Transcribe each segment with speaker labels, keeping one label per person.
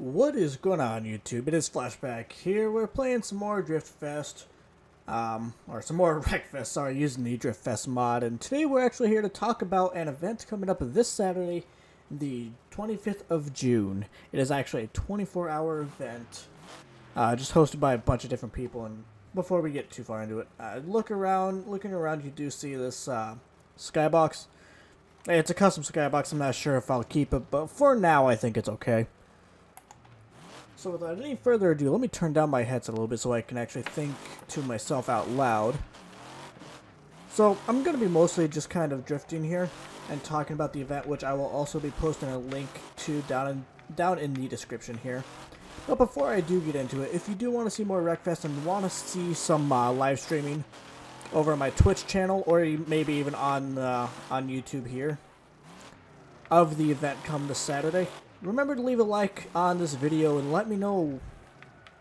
Speaker 1: What is going on, YouTube? It is Flashback here. We're playing some more Driftfest, or some more Wreckfest, sorry, using the Driftfest mod. And today we're actually here to talk about an event coming up this Saturday, the 25th of June. It is actually a 24-hour event, just hosted by a bunch of different people. And before we get too far into it, looking around, you do see this skybox. It's a custom skybox. I'm not sure if I'll keep it, but for now, I think it's okay. So without any further ado, let me turn down my headset a little bit so I can actually think to myself out loud. So I'm going to be mostly just kind of drifting here and talking about the event, which I will also be posting a link to down in the description here. But before I do get into it, if you do want to see more Wreckfest and want to see some live streaming over on my Twitch channel, or maybe even on YouTube here, of the event come this Saturday, remember to leave a like on this video and let me know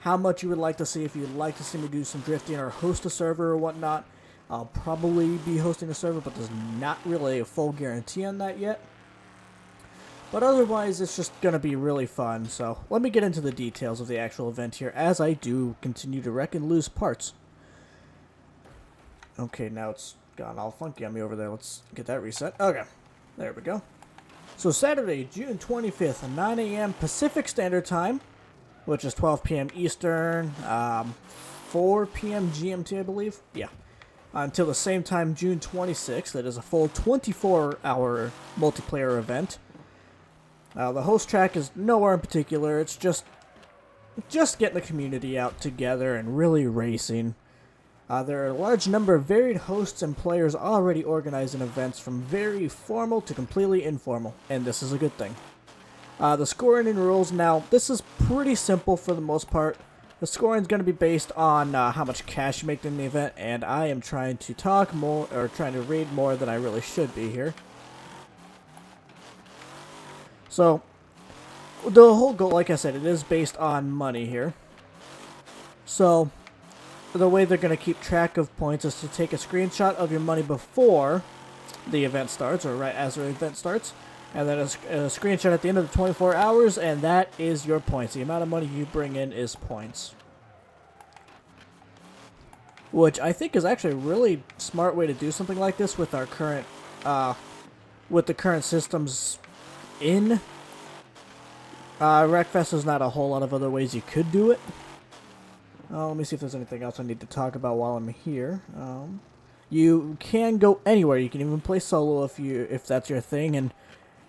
Speaker 1: how much you would like to see. If you'd like to see me do some drifting or host a server or whatnot, I'll probably be hosting a server, but there's not really a full guarantee on that yet. But otherwise, it's just going to be really fun. So let me get into the details of the actual event here as I do continue to wreck and lose parts. Okay, now it's gone all funky on me over there. Let's get that reset. Okay, there we go. So Saturday, June 25th, 9 a.m. Pacific Standard Time, which is 12 p.m. Eastern, 4 p.m. GMT, I believe. Yeah. Until the same time, June 26th. That is a full 24-hour multiplayer event. The host track is nowhere in particular. It's just getting the community out together and really racing. There are a large number of varied hosts and players already organizing events from very formal to completely informal, and this is a good thing. The scoring and rules, now this is pretty simple for the most part. The scoring is going to be based on how much cash you make in the event, and I am trying to talk more, or trying to read more than I really should be here. So, the whole goal, like I said, it is based on money here. So, the way they're going to keep track of points is to take a screenshot of your money before the event starts, or right as the event starts, and then a screenshot at the end of the 24 hours, and that is your points. The amount of money you bring in is points. Which I think is actually a really smart way to do something like this with our current, with the current systems in Wreckfest. There's not a whole lot of other ways you could do it. Let me see if there's anything else I need to talk about while I'm here. You can go anywhere. You can even play solo if that's your thing. And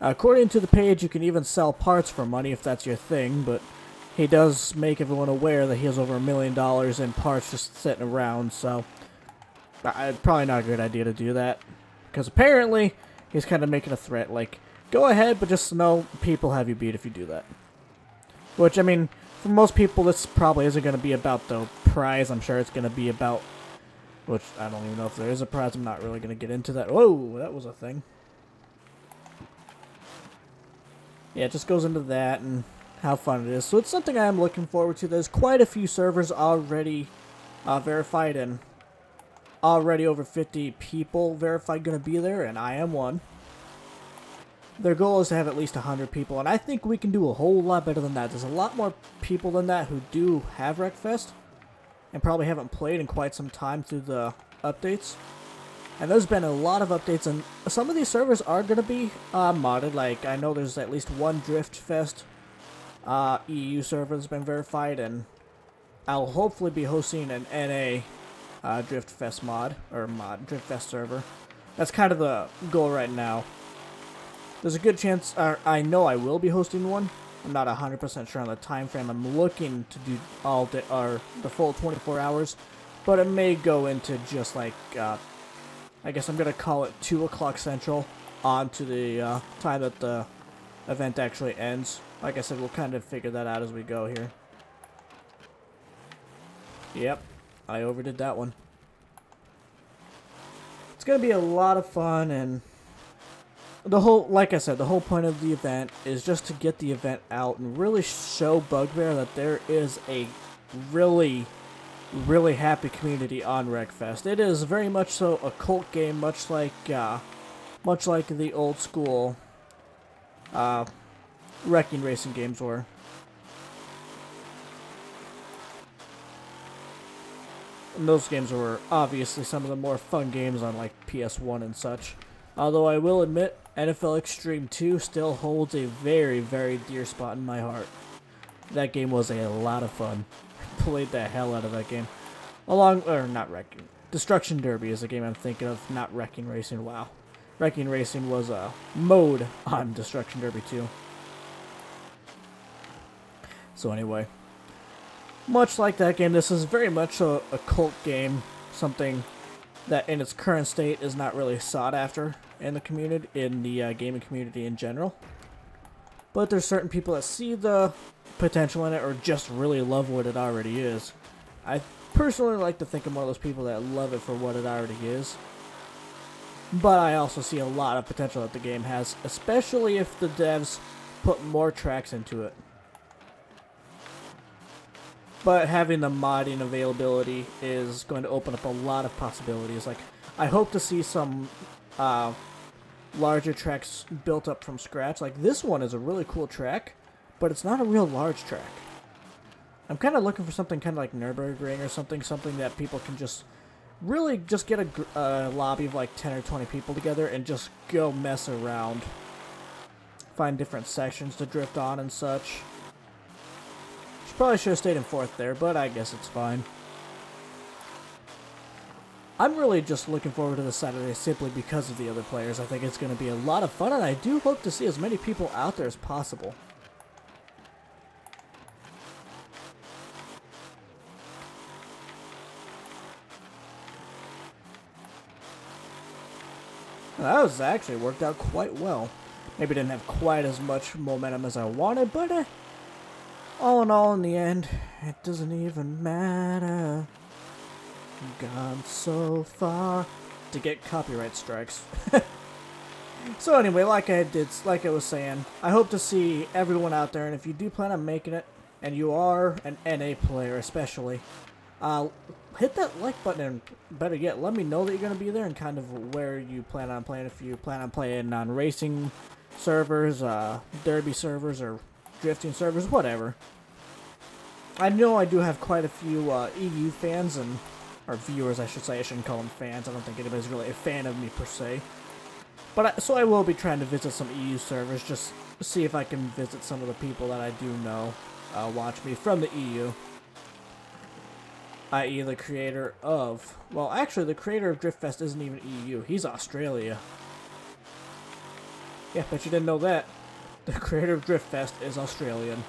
Speaker 1: according to the page, you can even sell parts for money if that's your thing. But he does make everyone aware that he has over $1 million in parts just sitting around. So probably not a good idea to do that, because apparently he's kind of making a threat. Like, go ahead, but just know people have you beat if you do that. Which, I mean, for most people, this probably isn't going to be about the prize. I'm sure it's going to be about, which I don't even know if there is a prize. I'm not really going to get into that. Whoa, that was a thing. Yeah, it just goes into that and how fun it is. So it's something I'm looking forward to. There's quite a few servers already verified, and already over 50 people verified going to be there, and I am one. Their goal is to have at least 100 people, and I think we can do a whole lot better than that. There's a lot more people than that who do have Wreckfest, and probably haven't played in quite some time through the updates. And there's been a lot of updates, and some of these servers are going to be modded. Like, I know there's at least one Driftfest EU server that's been verified, and I'll hopefully be hosting an NA Driftfest Driftfest server. That's kind of the goal right now. There's a good chance, I know I will be hosting one. I'm not 100% sure on the time frame. I'm looking to do all day, or the full 24 hours, but it may go into just like, I guess I'm gonna call it 2 o'clock Central, on to the time that the event actually ends. Like I said, we'll kind of figure that out as we go here. Yep, I overdid that one. It's gonna be a lot of fun, and like I said, the whole point of the event is just to get the event out and really show Bugbear that there is a really, really happy community on Wreckfest. It is very much so a cult game, much like the old school wrecking racing games were. And those games were obviously some of the more fun games on like PS1 and such. Although I will admit, NFL Extreme 2 still holds a very, very dear spot in my heart. That game was a lot of fun. Played the hell out of that game. Not Wrecking. Destruction Derby is the game I'm thinking of, not Wrecking Racing. Wow. Wrecking Racing was a mode on Destruction Derby 2. So anyway, much like that game, this is very much a cult game. Something that in its current state is not really sought after in the community, in the gaming community in general. But there's certain people that see the potential in it or just really love what it already is. I personally like to think I'm one of those people that love it for what it already is. But I also see a lot of potential that the game has, especially if the devs put more tracks into it. But having the modding availability is going to open up a lot of possibilities. Like, I hope to see some larger tracks built up from scratch. Like, this one is a really cool track, but it's not a real large track. I'm kind of looking for something kind of like Nürburgring or something that people can just really just get a lobby of like 10 or 20 people together and just go mess around. Find different sections to drift on and such. Probably should have stayed in fourth there, but I guess it's fine. I'm really just looking forward to this Saturday simply because of the other players. I think it's going to be a lot of fun, and I do hope to see as many people out there as possible. That was actually worked out quite well. Maybe didn't have quite as much momentum as I wanted, but all in all, in the end, it doesn't even matter. Gone so far to get copyright strikes. So anyway, like I was saying, I hope to see everyone out there, and if you do plan on making it, and you are an NA player especially, hit that like button, and better yet, let me know that you're going to be there and kind of where you plan on playing. If you plan on playing on racing servers, derby servers, or drifting servers, whatever. I know I do have quite a few EU fans, or viewers I should say. I shouldn't call them fans. I don't think anybody's really a fan of me per se. But so I will be trying to visit some EU servers, just to see if I can visit some of the people that I do know watch me from the EU. I.e. the creator of... Well, actually, the creator of Driftfest isn't even EU. He's Australia. Yeah, bet you didn't know that. The creator of Driftfest is Australian.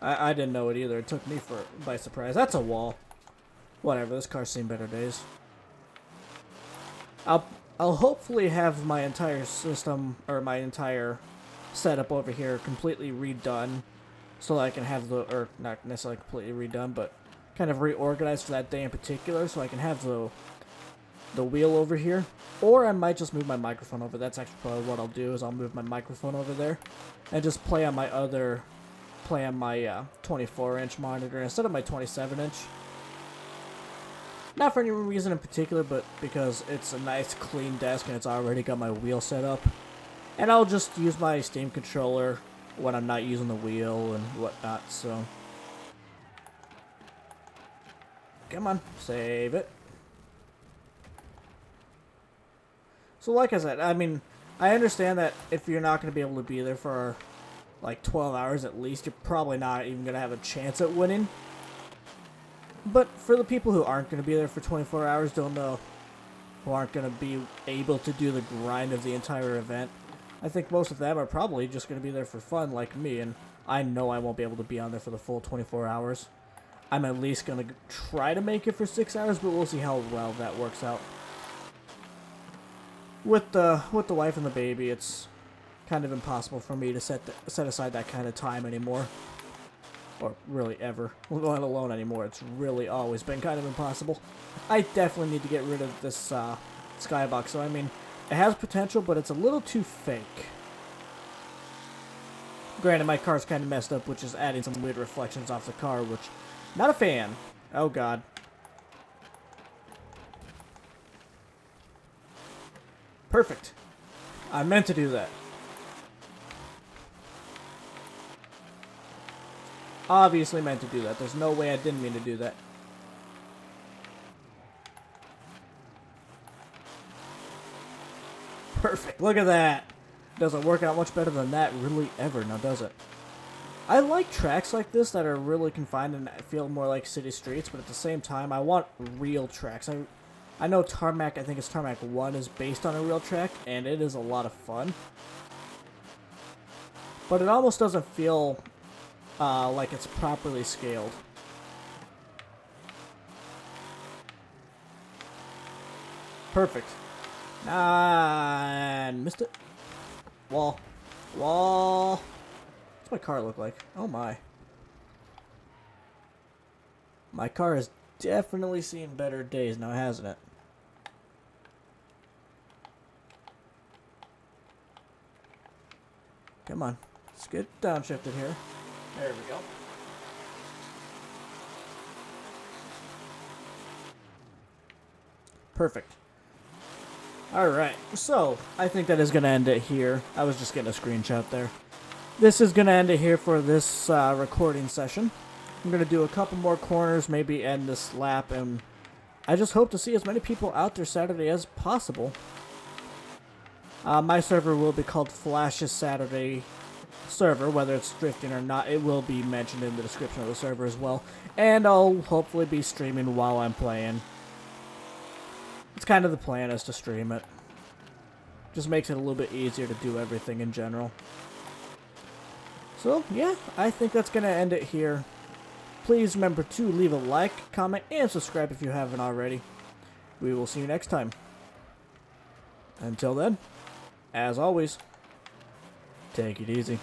Speaker 1: I didn't know it either. It took me by surprise. That's a wall. Whatever, this car's seen better days. I'll hopefully have my entire system, or my entire setup over here completely redone, so that I can have or not necessarily completely redone, but kind of reorganized for that day in particular, so I can have the wheel over here. Or I might just move my microphone over. That's actually probably what I'll do, is I'll move my microphone over there and just play on my 24-inch monitor instead of my 27-inch. Not for any reason in particular, but because it's a nice clean desk and it's already got my wheel set up. And I'll just use my Steam controller when I'm not using the wheel and whatnot, so... Come on, save it. So like I said, I mean, I understand that if you're not going to be able to be there for like 12 hours at least, you're probably not even going to have a chance at winning. But for the people who aren't going to be there for 24 hours, who aren't going to be able to do the grind of the entire event, I think most of them are probably just going to be there for fun like me, and I know I won't be able to be on there for the full 24 hours. I'm at least going to try to make it for 6 hours, but we'll see how well that works out. With the wife and the baby, it's kind of impossible for me to set aside that kind of time anymore. Or really ever, let alone anymore. It's really always been kind of impossible. I definitely need to get rid of this skybox. So I mean, it has potential, but it's a little too fake. Granted, my car's kind of messed up, which is adding some weird reflections off the car, which, not a fan. Oh god. Perfect. I meant to do that. obviously meant to do that. There's no way I didn't mean to do that. Perfect. Look at that. Doesn't work out much better than that really ever, now does it? I like tracks like this that are really confined and feel more like city streets, but at the same time, I want real tracks. I know Tarmac, I think it's Tarmac2 is based on a real track, and it is a lot of fun. But it almost doesn't feel like it's properly scaled. Perfect. And missed it. Wall. Wall. What's my car look like? Oh my. My car has definitely seen better days now, hasn't it? Come on. Let's get downshifted here. There we go. Perfect. Alright, so I think that is going to end it here. I was just getting a screenshot there. This is going to end it here for this recording session. I'm going to do a couple more corners, maybe end this lap, and I just hope to see as many people out there Saturday as possible. My server will be called Flash's Saturday server, whether it's drifting or not. It will be mentioned in the description of the server as well, and I'll hopefully be streaming while I'm playing. It's kind of the plan is to stream it. Just makes it a little bit easier to do everything in general. So, yeah, I think that's going to end it here. Please remember to leave a like, comment, and subscribe if you haven't already. We will see you next time. Until then, as always, take it easy.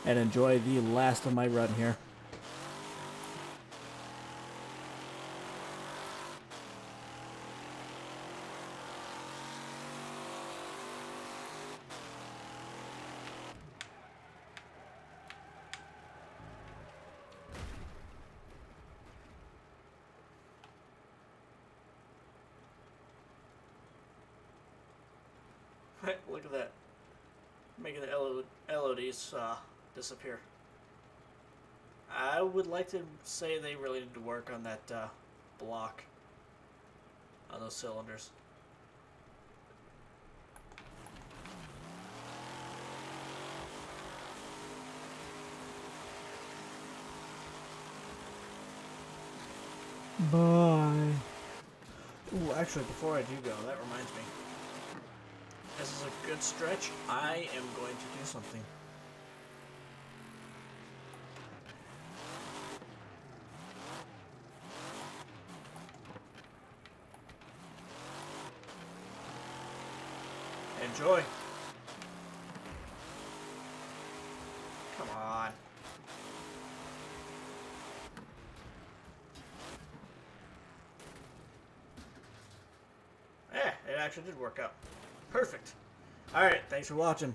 Speaker 1: And enjoy the last of my run here. Look at that. Making the LODs disappear. I would like to say they really need to work on that block on those cylinders. Bye. Ooh, actually, before I do go, that reminds me. This is a good stretch. I am going to do something. Enjoy. Come on. Yeah, it actually did work out. Perfect. Alright, thanks for watching.